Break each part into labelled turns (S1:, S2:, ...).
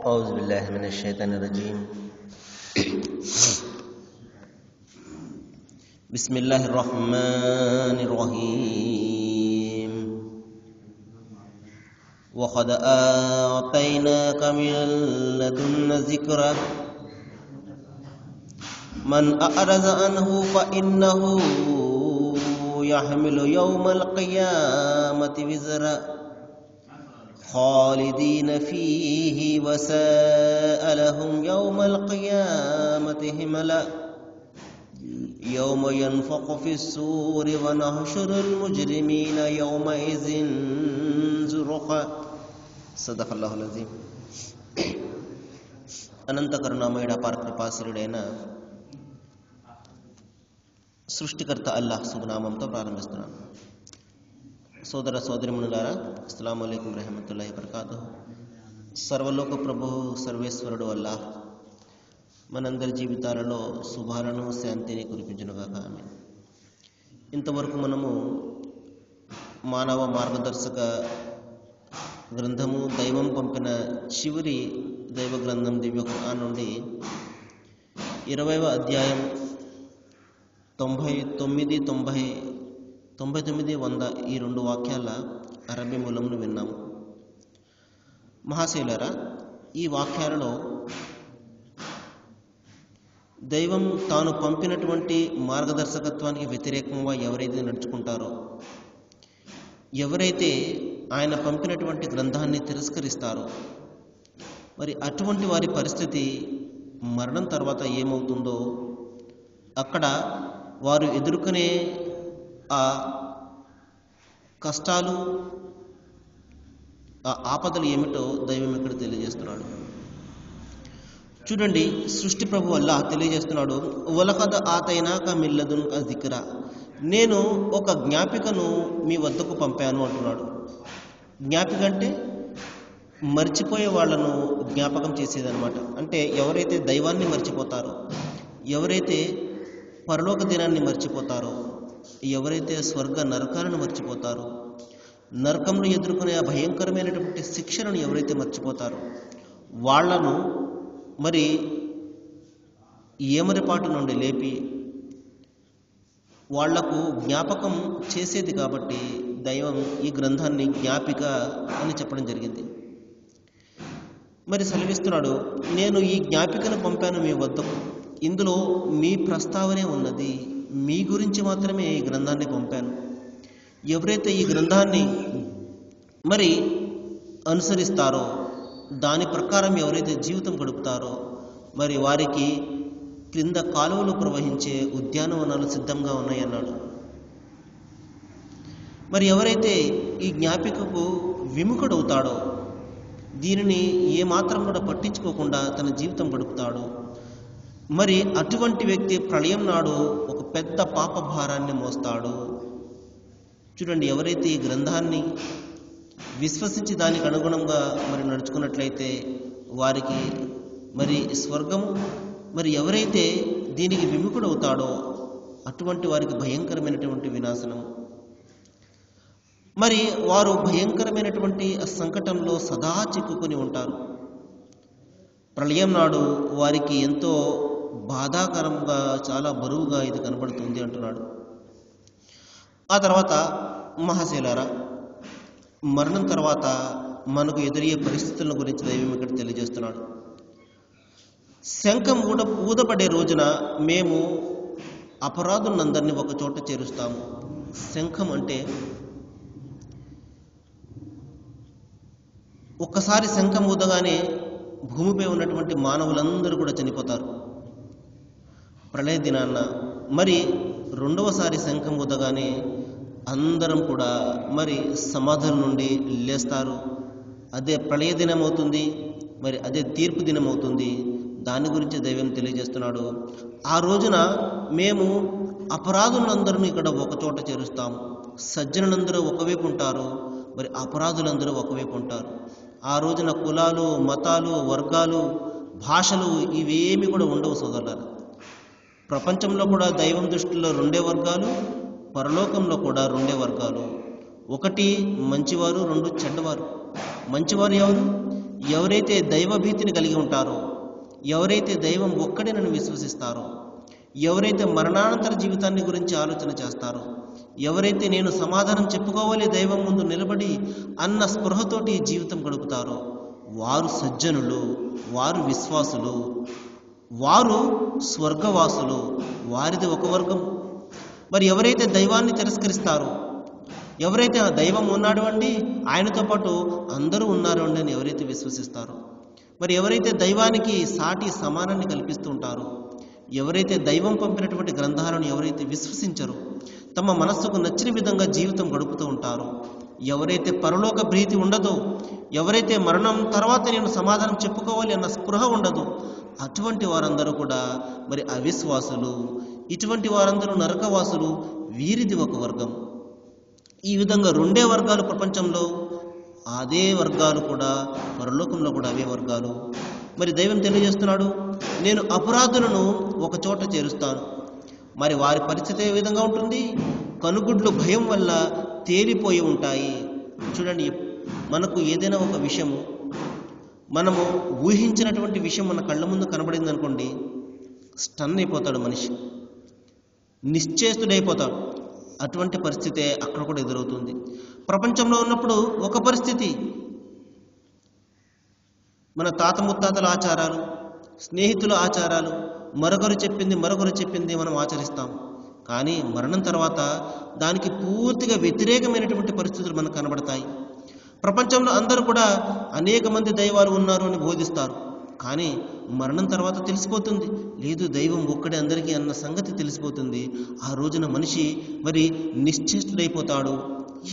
S1: أعوذ بالله من الشيطان الرجيم. بسم الله الرحمن الرحيم. وقد آتيناك من لدنا ذكرا من أعرض عنه فإنه يحمل يوم القيامة وزرا خالدين فيه وساء لهم يوم القيامة هملا يوم ينفخ في الصور ونحشر المجرمين يومئذ زرقا صدق الله العظيم. అనంత కరుణామయుడ పరకృపాశీలుడైన సృష్టికర్త అల్లాహ్ శుభనామంతో ప్రారంభిస్తున్నాను. సోదర సోదరిమణులారా, అస్సలాము అలైకుం రహమతుల్లాహి వబరకాతుహు. సర్వలోక ప్రభు సర్వేశ్వరుడు అల్లాహ్ మనందరి జీవితాలలో శుభాలను శాంతిని కురిపించునుగాక. ఆమేన్. ఇంతవరకు మనము మానవ మార్గదర్శక గ్రంథము, దైవం పంపిన చివరి దైవ గ్రంథం దివ్య ఖురాన్ నుండి 20వ అధ్యాయం 99, 100 ఈ రెండు వాక్యాల అరబీ మూలమును విన్నాము. మహాశైలరా, ఈ వాక్యాలలో దైవం తాను పంపినటువంటి మార్గదర్శకత్వానికి వ్యతిరేకంగా ఎవరైతే నడుచుకుంటారో, ఎవరైతే ఆయన పంపినటువంటి గ్రంథాన్ని తిరస్కరిస్తారో, మరి అటువంటి వారి పరిస్థితి మరణం తర్వాత ఏమవుతుందో, అక్కడ వారు ఎదుర్కొనే ఆ కష్టాలు, ఆ ఆపదలు ఏమిటో దైవం ఇక్కడ తెలియజేస్తున్నాడు. చూడండి, సృష్టి ప్రభు అల్లాహ్ తెలియజేస్తున్నాడు, వలకద్ ఆతైనాక మిన్ లదున్క జిక్రా, నేను ఒక జ్ఞాపికను మీ వద్దకు పంపాను అంటున్నాడు. జ్ఞాపిక అంటే మర్చిపోయే వాళ్లను జ్ఞాపకం చేసేదన్నమాట. అంటే ఎవరైతే దైవాన్ని మర్చిపోతారో, ఎవరైతే పరలోక దినాన్ని మర్చిపోతారో, ఎవరైతే స్వర్గ నరకాలను మర్చిపోతారో, నరకంలో ఎదుర్కొనే ఆ భయంకరమైనటువంటి శిక్షలను ఎవరైతే మర్చిపోతారో, వాళ్లను మరి ఏమరిపాటు నుండి లేపి వాళ్లకు జ్ఞాపకం చేసేది కాబట్టి దైవం ఈ గ్రంథాన్ని జ్ఞాపిక అని చెప్పడం జరిగింది. మరి సెలవిస్తున్నాడు, నేను ఈ జ్ఞాపికను పంపాను మీ వద్దకు, ఇందులో మీ ప్రస్తావనే ఉన్నది, మీ గురించి మాత్రమే ఈ గ్రంథాన్ని పంపాను. ఎవరైతే ఈ గ్రంథాన్ని మరి అనుసరిస్తారో, దాని ప్రకారం ఎవరైతే జీవితం గడుపుతారో, మరి వారికి క్రింద కాలువలు ప్రవహించే ఉద్యానవనాలు సిద్ధంగా ఉన్నాయన్నాడు. మరి ఎవరైతే ఈ జ్ఞాపికకు విముఖుడవుతాడో, దీనిని ఏమాత్రం కూడా పట్టించుకోకుండా తన జీవితం గడుపుతాడో, మరి అటువంటి వ్యక్తి ప్రళయం నాడు ఒక పెద్ద పాప భారాన్ని మోస్తాడు. చూడండి, ఎవరైతే ఈ గ్రంథాన్ని విశ్వసించి దానికి అనుగుణంగా మరి నడుచుకున్నట్లయితే వారికి మరి స్వర్గము, మరి ఎవరైతే దీనికి విముఖుడవుతాడో అటువంటి వారికి భయంకరమైనటువంటి వినాశనం. మరి వారు భయంకరమైనటువంటి సంకటంలో సదా చిక్కుకొని ఉంటారు. ప్రళయం నాడు వారికి ఎంతో బాధాకరంగా, చాలా బరువుగా ఇది కనబడుతుంది అంటున్నాడు. ఆ తర్వాత మహాశైలారా, మరణం తర్వాత మనకు ఎదురయ్యే పరిస్థితుల గురించి దైవం ఇక్కడ తెలియజేస్తున్నాడు. శంఖం ఊదపడే రోజున మేము అపరాధులందరినీ ఒక చోట చేరుస్తాము. శంఖం అంటే ఒక్కసారి శంఖం ఊదగానే భూమిపై ఉన్నటువంటి మానవులందరూ కూడా చనిపోతారు ప్రళయ దినాన్న. మరి రెండవసారి శంఖం ఊదగానే అందరం కూడా మరి సమాధుల నుండి లేస్తారు. అదే ప్రళయ దినం అవుతుంది, మరి అదే తీర్పు దినం అవుతుంది. దాని గురించి దైవం తెలియజేస్తున్నాడు. ఆ రోజున మేము అపరాధులందరూ ఇక్కడ ఒక చోట చేరుస్తాము. సజ్జనులందరూ ఒకవైపు ఉంటారు, మరి అపరాధులందరూ ఒకవైపు ఉంటారు. ఆ రోజున కులాలు, మతాలు, వర్గాలు, భాషలు ఇవేమి కూడా ఉండవు సోదరులారా. ప్రపంచంలో కూడా దైవం దృష్టిలో 2 వర్గాలు, పరలోకంలో కూడా 2 వర్గాలు. ఒకటి మంచివారు, 2 చెడ్డవారు. మంచివారు ఎవరు? ఎవరైతే దైవభీతిని కలిగి ఉంటారో, ఎవరైతే దైవం ఒక్కడేనని విశ్వసిస్తారో, ఎవరైతే మరణానంతర జీవితాన్ని గురించి ఆలోచన చేస్తారో, ఎవరైతే నేను సమాధానం చెప్పుకోవాలి దైవం ముందు నిలబడి అన్న స్పృహతోటి జీవితం గడుపుతారో వారు సజ్జనులు, వారు విశ్వాసులు, వారు స్వర్గవాసులు, వారిది ఒక వర్గం. మరి ఎవరైతే దైవాన్ని తిరస్కరిస్తారో, ఎవరైతే ఆ దైవం ఉన్నాడు అండి, ఆయనతో పాటు అందరూ ఉన్నారు అండి అని ఎవరైతే విశ్వసిస్తారో, మరి ఎవరైతే దైవానికి సాటి సమానాన్ని కల్పిస్తూ ఉంటారో, ఎవరైతే దైవం పంపినటువంటి గ్రంథాలను ఎవరైతే విశ్వసించరో, తమ మనస్సుకు నచ్చిన విధంగా జీవితం గడుపుతూ ఉంటారో, ఎవరైతే పరలోక ప్రీతి ఉండదో, ఎవరైతే మరణం తర్వాత నేను సమాధానం చెప్పుకోవాలి అన్న స్పృహ ఉండదో, అటువంటి వారందరూ కూడా మరి అవిశ్వాసులు, ఇటువంటి వారందరూ నరకవాసులు, వీరిది ఒక వర్గం. ఈ విధంగా రెండే వర్గాలు ప్రపంచంలో, అదే వర్గాలు కూడా పరలోకంలో కూడా అవే వర్గాలు. మరి దైవం తెలియజేస్తున్నాడు, నేను అపరాధులను ఒక చోట చేరుస్తాను. మరి వారి పరిస్థితి ఏ విధంగా ఉంటుంది? కనుగుడ్లు భయం వల్ల తేలిపోయి ఉంటాయి. చూడండి, మనకు ఏదైనా ఒక విషయము, మనము ఊహించినటువంటి విషయం మన కళ్ళ ముందు కనబడింది అనుకోండి, స్టన్ అయిపోతాడు మనిషి, నిశ్చేష్టుడైపోతాడు. అటువంటి పరిస్థితే అక్కడ కూడా ఎదురవుతుంది. ప్రపంచంలో ఉన్నప్పుడు ఒక పరిస్థితి, మన తాత ముత్తాతల ఆచారాలు, స్నేహితుల ఆచారాలు, మరొకరు చెప్పింది మనం ఆచరిస్తాం. కానీ మరణం తర్వాత దానికి పూర్తిగా వ్యతిరేకమైనటువంటి పరిస్థితులు మనకు కనబడతాయి. ప్రపంచంలో అందరూ కూడా అనేక మంది దైవాలు ఉన్నారు అని బోధిస్తారు. కానీ మరణం తర్వాత తెలిసిపోతుంది, లేదు దైవం ఒక్కడే అందరికీ అన్న సంగతి తెలిసిపోతుంది. ఆ రోజున మనిషి మరి నిశ్చేష్టుడైపోతాడు.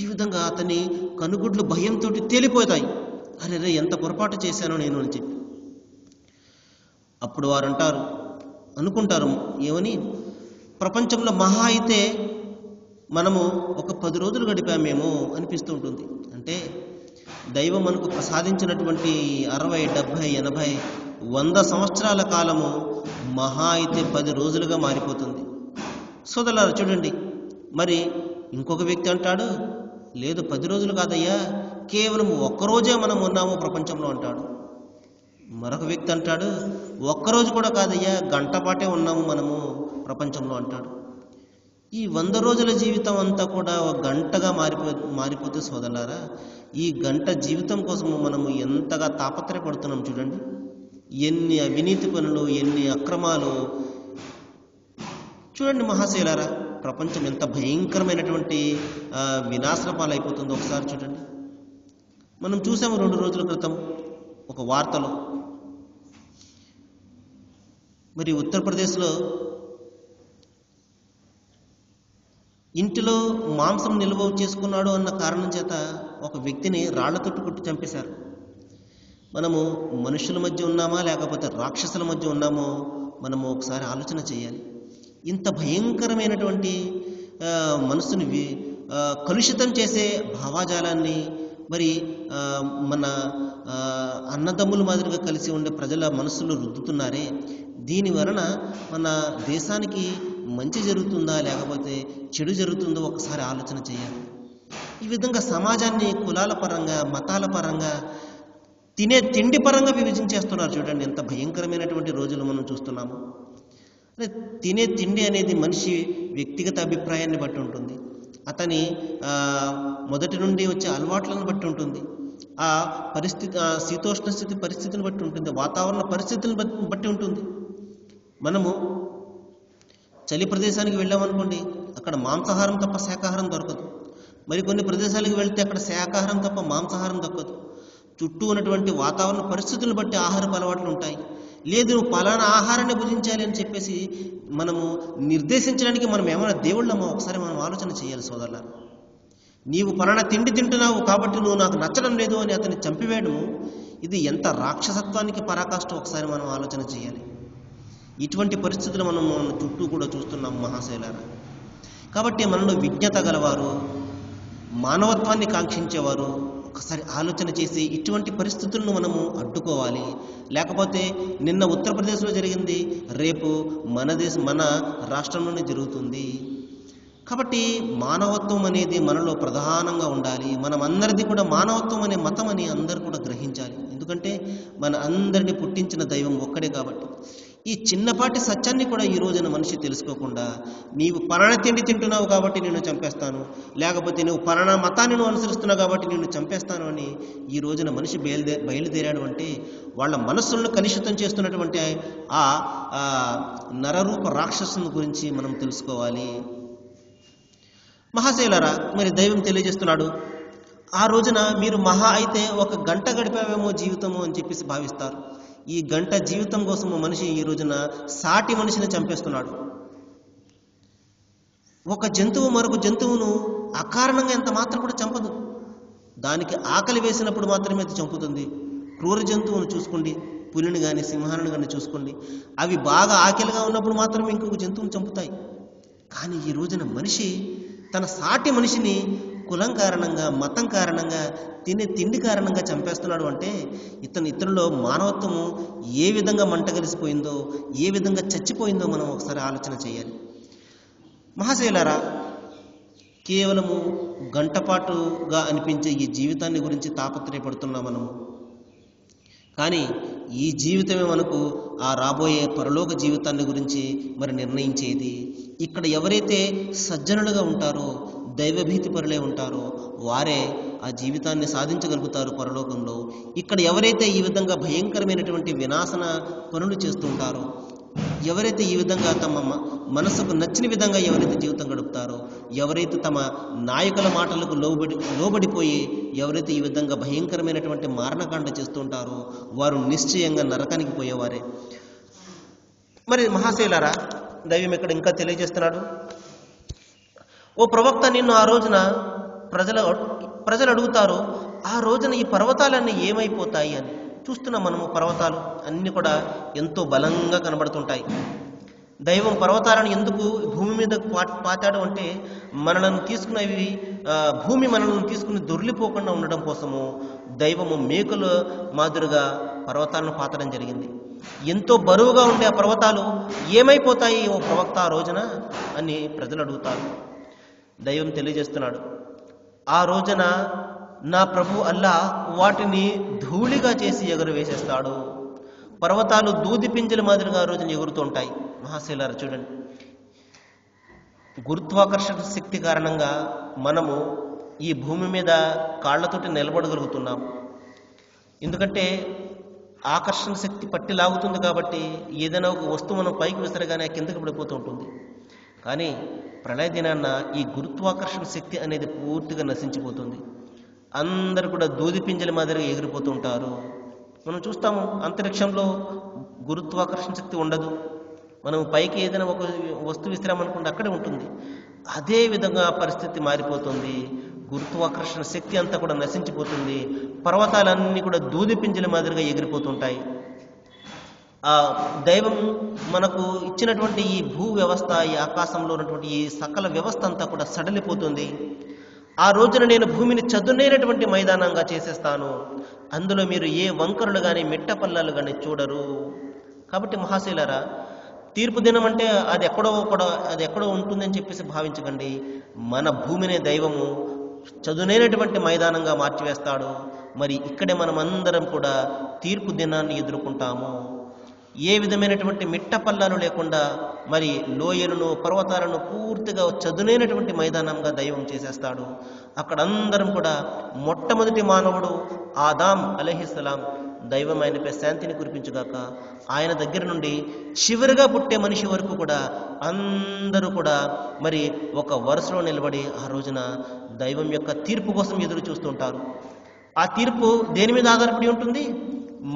S1: ఈ విధంగా అతని కనుగుడ్లు భయంతో తేలిపోతాయి. అరే ఎంత పొరపాటు చేశానో నేను అని చెప్పి. అప్పుడు వారు అనుకుంటారు ఏమని, ప్రపంచంలో మహా అయితే మనము ఒక 10 రోజులు గడిపామేమో అనిపిస్తూ ఉంటుంది. అంటే దైవం మనకు ప్రసాదించినటువంటి 60, 70, 80, 100 సంవత్సరాల కాలము మహా అయితే 10 రోజులుగా మారిపోతుంది. సోదరులారా చూడండి, మరి ఇంకొక వ్యక్తి అంటాడు, లేదు 10 రోజులు కాదయ్యా, కేవలం ఒక్కరోజే మనం ఉన్నాము ప్రపంచంలో అంటాడు. మరొక వ్యక్తి అంటాడు, ఒక్కరోజు కూడా కాదయ్యా, గంట పాటే ఉన్నాము మనము ప్రపంచంలో అంటాడు. ఈ 100 రోజుల జీవితం అంతా కూడా ఒక గంటగా మారిపోతే సోదరులారా, ఈ గంట జీవితం కోసము మనము ఎంతగా తాపత్రయపడుతున్నాం చూడండి. ఎన్ని అవినీతి పనులు, ఎన్ని అక్రమాలు చూడండి మహాశైలారా. ప్రపంచం ఎంత భయంకరమైనటువంటి వినాశన పాలైపోతుందో ఒకసారి చూడండి. మనం చూసాము 2 రోజుల క్రితం ఒక వార్తలో, మరి ఉత్తరప్రదేశ్లో ఇంటిలో మాంసం నిల్వ చేసుకున్నాడు అన్న కారణం చేత ఒక వ్యక్తిని రాళ్లతోటి కొట్టి చంపేశారు. మనము మనుషుల మధ్య ఉన్నామా లేకపోతే రాక్షసుల మధ్య ఉన్నామో మనము ఒకసారి ఆలోచన చేయాలి. ఇంత భయంకరమైనటువంటి మనసుని కలుషితం చేసే భావాజాలాన్ని మరి మన అన్నదమ్ముల మాదిరిగా కలిసి ఉండే ప్రజల మనసులో రుద్దుతున్నారే, దీని వలన మన దేశానికి మంచి జరుగుతుందా లేకపోతే చెడు జరుగుతుందో ఒకసారి ఆలోచన చేయాలి. ఈ విధంగా సమాజాన్ని కులాల పరంగా, మతాల పరంగా, తినే తిండి పరంగా విభజించేస్తున్నారు. చూడండి ఎంత భయంకరమైనటువంటి రోజులు మనం చూస్తున్నాము. తినే తిండి అనేది మనిషి వ్యక్తిగత అభిప్రాయాన్ని బట్టి ఉంటుంది, అతని మొదటి నుండి వచ్చే అలవాట్లను బట్టి ఉంటుంది, ఆ పరిస్థితి, శీతోష్ణ స్థితి పరిస్థితిని బట్టి ఉంటుంది, వాతావరణ పరిస్థితులను బట్టి ఉంటుంది. మనము చలి ప్రదేశానికి వెళ్ళామనుకోండి, అక్కడ మాంసాహారం తప్ప శాకాహారం దొరకదు. మరికొన్ని ప్రదేశాలకు వెళ్తే అక్కడ శాకాహారం తప్ప మాంసాహారం దొరకదు. చుట్టూ ఉన్నటువంటి వాతావరణ పరిస్థితులను బట్టి ఆహారపు అలవాట్లు ఉంటాయి. లేదు నువ్వు పలానా ఆహారాన్ని భుజించాలి అని చెప్పేసి మనము నిర్దేశించడానికి మనం ఏమైనా దేవుళ్ళమో ఒకసారి మనం ఆలోచన చేయాలి సోదరుల. నీవు పలానా తిండి తింటున్నావు కాబట్టి నువ్వు నాకు నచ్చడం లేదు అని అతన్ని చంపివేయడము, ఇది ఎంత రాక్షసత్వానికి పరాకాష్ట ఒకసారి మనం ఆలోచన చేయాలి. ఇటువంటి పరిస్థితులు మనం మన చుట్టూ కూడా చూస్తున్నాం మహాశైలారా. కాబట్టి మనలో విజ్ఞత గలవారు, మానవత్వాన్ని కాంక్షించేవారు ఒకసారి ఆలోచన చేసి ఇటువంటి పరిస్థితులను మనము అడ్డుకోవాలి. లేకపోతే నిన్న ఉత్తరప్రదేశ్లో జరిగింది, రేపు మన రాష్ట్రంలోనే జరుగుతుంది. కాబట్టి మానవత్వం అనేది మనలో ప్రధానంగా ఉండాలి. మనం అందరిది కూడా మానవత్వం అనే మతం అని అందరూ కూడా గ్రహించాలి. ఎందుకంటే మన అందరినీ పుట్టించిన దైవం ఒక్కడే కాబట్టి ఈ చిన్నపాటి సత్యాన్ని కూడా ఈ రోజున మనిషి తెలుసుకోకుండా నీవు పలానా తిండి తింటున్నావు కాబట్టి నేను చంపేస్తాను, లేకపోతే నువ్వు పలానా మతాన్ని నువ్వు అనుసరిస్తున్నావు కాబట్టి నేను చంపేస్తాను అని ఈ రోజున మనిషి బయలుదేరాడు అంటే వాళ్ళ మనస్సులను కలుషితం చేస్తున్నటువంటి ఆ నరరూప రాక్షసుని గురించి మనం తెలుసుకోవాలి. మహాశైలారా, మరి దైవం తెలియజేస్తున్నాడు, ఆ రోజున మీరు మహా అయితే 1 గంట గడిపావేమో జీవితము అని చెప్పేసి భావిస్తారు. ఈ గంట జీవితం కోసము మనిషి ఈ రోజున సాటి మనిషిని చంపేస్తున్నాడు. ఒక జంతువు మరొక జంతువును అకారణంగా ఎంత మాత్రం కూడా చంపదు. దానికి ఆకలి వేసినప్పుడు మాత్రమే అది చంపుతుంది. క్రూర జంతువును చూసుకోండి, పులిని కానీ సింహాన్ని కానీ చూసుకోండి, అవి బాగా ఆకలిగా ఉన్నప్పుడు మాత్రమే ఇంకొక జంతువును చంపుతాయి. కానీ ఈ రోజున మనిషి తన సాటి మనిషిని కులం కారణంగా, మతం కారణంగా, తినే తిండి కారణంగా చంపేస్తున్నాడు అంటే ఇతనిలో మానవత్వము ఏ విధంగా మంటగలిసిపోయిందో, ఏ విధంగా చచ్చిపోయిందో మనం ఒకసారి ఆలోచన చేయాలి. మహాశైలారా, కేవలము గంటపాటుగా అనిపించే ఈ జీవితాన్ని గురించి తాపత్రయపడుతున్నాం మనము. కానీ ఈ జీవితమే మనకు ఆ రాబోయే పరలోక జీవితాన్ని గురించి మరి నిర్ణయించేది. ఇక్కడ ఎవరైతే సజ్జనులుగా ఉంటారో, దైవభీతి పరులే ఉంటారో వారే ఆ జీవితాన్ని సాధించగలుగుతారు పరలోకంలో. ఇక్కడ ఎవరైతే ఈ విధంగా భయంకరమైనటువంటి వినాశన పనులు చేస్తుంటారో, ఎవరైతే ఈ విధంగా తమ మనసుకు నచ్చిన విధంగా ఎవరైతే జీవితం గడుపుతారో, ఎవరైతే తమ నాయకుల మాటలకు లోబడిపోయి ఎవరైతే ఈ విధంగా భయంకరమైనటువంటి మారణకాండ చేస్తుంటారో వారు నిశ్చయంగా నరకానికి పోయేవారే. మరి మహాశైలారా, దైవం ఇక్కడ ఇంకా తెలియజేస్తున్నాడు, ఓ ప్రవక్త, నిన్ను ఆ రోజున ప్రజలు అడుగుతారు, ఆ రోజున ఈ పర్వతాలన్నీ ఏమైపోతాయి అని. చూస్తున్నాం మనము, పర్వతాలు అన్నీ కూడా ఎంతో బలంగా కనబడుతుంటాయి. దైవం పర్వతాలను ఎందుకు భూమి మీద పాతాడు అంటే మనలను తీసుకున్నవి భూమి మనల్ని తీసుకుని దొర్లిపోకుండా ఉండడం కోసము దైవము మేకుల మాదిరిగా పర్వతాలను పాతడం జరిగింది. ఎంతో బరువుగా ఉండే ఆ పర్వతాలు ఏమైపోతాయి ఓ ప్రవక్త ఆ రోజున అని ప్రజలు అడుగుతారు. దైవం తెలియజేస్తున్నాడు, ఆ రోజున నా ప్రభు అల్లా వాటిని ధూళిగా చేసి ఎగురవేసేస్తాడు. పర్వతాలు దూది పింజల మాదిరిగా ఆ రోజున ఎగురుతుంటాయి. మహాశైలారా చూడండి, గురుత్వాకర్షణ శక్తి కారణంగా మనము ఈ భూమి మీద కాళ్లతోటి నిలబడగలుగుతున్నాం. ఎందుకంటే ఆకర్షణ శక్తి పట్టి లాగుతుంది కాబట్టి ఏదైనా ఒక వస్తువు మనం పైకి విసరగానే కిందకి పడిపోతూ ఉంటుంది. కానీ ప్రళయ దినాన్న ఈ గురుత్వాకర్షణ శక్తి అనేది పూర్తిగా నశించిపోతుంది. అందరూ కూడా దూది పింజల మాదిరిగా ఎగిరిపోతూ ఉంటారు. మనం చూస్తాము, అంతరిక్షంలో గురుత్వాకర్షణ శక్తి ఉండదు. మనం పైకి ఏదైనా ఒక వస్తువు విసిరామనుకుంటే అక్కడే ఉంటుంది. అదే విధంగా పరిస్థితి మారిపోతుంది. గురుత్వాకర్షణ శక్తి అంతా కూడా నశించిపోతుంది. పర్వతాలన్నీ కూడా దూది పింజల మాదిరిగా ఎగిరిపోతుంటాయి. ఆ దైవం మనకు ఇచ్చినటువంటి ఈ భూ వ్యవస్థ, ఈ ఆకాశంలో ఉన్నటువంటి ఈ సకల వ్యవస్థ అంతా కూడా సడలిపోతుంది. ఆ రోజున నేను భూమిని చదునైనటువంటి మైదానంగా చేసేస్తాను. అందులో మీరు ఏ వంకరులు కానీ మిట్ట పల్లాలు కానీ చూడరు. కాబట్టి మహాశైలారా, తీర్పు దినం అంటే అది ఎక్కడో ఉంటుందని చెప్పేసి భావించకండి. మన భూమినే దైవము చదునైనటువంటి మైదానంగా మార్చివేస్తాడు. మరి ఇక్కడే మనం అందరం కూడా తీర్పు దినాన్ని ఎదుర్కొంటాము. ఏ విధమైనటువంటి మిట్ట పల్లాలు లేకుండా మరి లోయలను, పర్వతాలను పూర్తిగా చదునైనటువంటి మైదానంగా దైవం చేసేస్తాడు. అక్కడ అందరం కూడా మొట్టమొదటి మానవుడు ఆదాం అలైహిస్సలాం, దైవం ఆయనపై శాంతిని కురిపించుగాక, ఆయన దగ్గర నుండి చివరిగా పుట్టే మనిషి వరకు కూడా అందరూ కూడా మరి ఒక వరుసలో నిలబడి ఆ రోజున దైవం యొక్క తీర్పు కోసం ఎదురు చూస్తుంటారు. ఆ తీర్పు దేని మీద ఆధారపడి ఉంటుంది?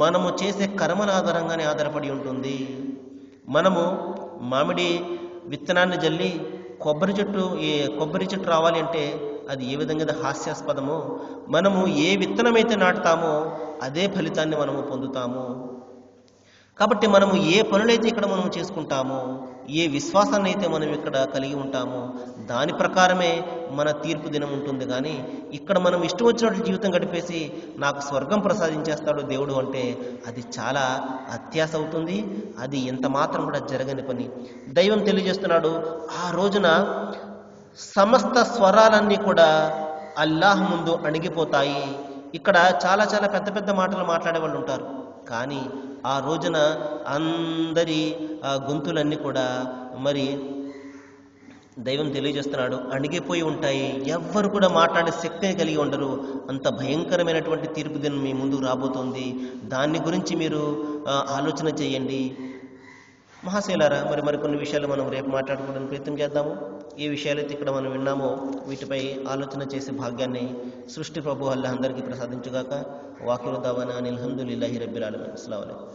S1: మనము చేసే కర్మల ఆధారంగానే ఆధారపడి ఉంటుంది. మనము మామిడి విత్తనాన్ని జల్లి కొబ్బరి చెట్టు రావాలి అంటే అది ఏ విధంగా హాస్యాస్పదమో, మనము ఏ విత్తనమైతే నాటుతామో అదే ఫలితాన్ని మనము పొందుతాము. కాబట్టి మనము ఏ పనులైతే ఇక్కడ మనం చేసుకుంటామో, ఏ విశ్వాసాన్ని అయితే మనం ఇక్కడ కలిగి ఉంటామో దాని ప్రకారమే మన తీర్పు దినం ఉంటుంది. కానీ ఇక్కడ మనం ఇష్టం వచ్చినట్లు జీవితం గడిపేసి నాకు స్వర్గం ప్రసాదించేస్తాడు దేవుడు అంటే అది చాలా అత్యాశ అవుతుంది. అది ఎంత మాత్రం కూడా జరగని పని. దైవం తెలియజేస్తున్నాడు, ఆ రోజున సమస్త స్వరాలన్నీ కూడా అల్లాహ్ ముందు అణిగిపోతాయి. ఇక్కడ చాలా చాలా పెద్ద పెద్ద మాటలు మాట్లాడే వాళ్ళు ఉంటారు. కానీ ఆ రోజున అందరి గొంతులన్నీ కూడా మరి దైవం తెలియజేస్తున్నాడు అణిగిపోయి ఉంటాయి. ఎవ్వరు కూడా మాట్లాడే శక్తిని కలిగి ఉండరు. అంత భయంకరమైనటువంటి తీర్పు దినం మీ ముందు రాబోతోంది. దాన్ని గురించి మీరు ఆలోచన చేయండి. మహాశైలారా, మరికొన్ని విషయాలు మనం రేపు మాట్లాడుకోవడానికి ప్రయత్నం చేద్దాము. ఏ విషయాలైతే ఇక్కడ మనం విన్నామో వీటిపై ఆలోచన చేసే భాగ్యాన్ని సృష్టి ప్రభు అల్లాహ్ అందరికీ ప్రసాదించుగాక. వాకిరు దావానా అనిల్ హమ్దులిల్లాహి రబ్బిల్ ఆలమీన్. అస్సలాము అలైకుం.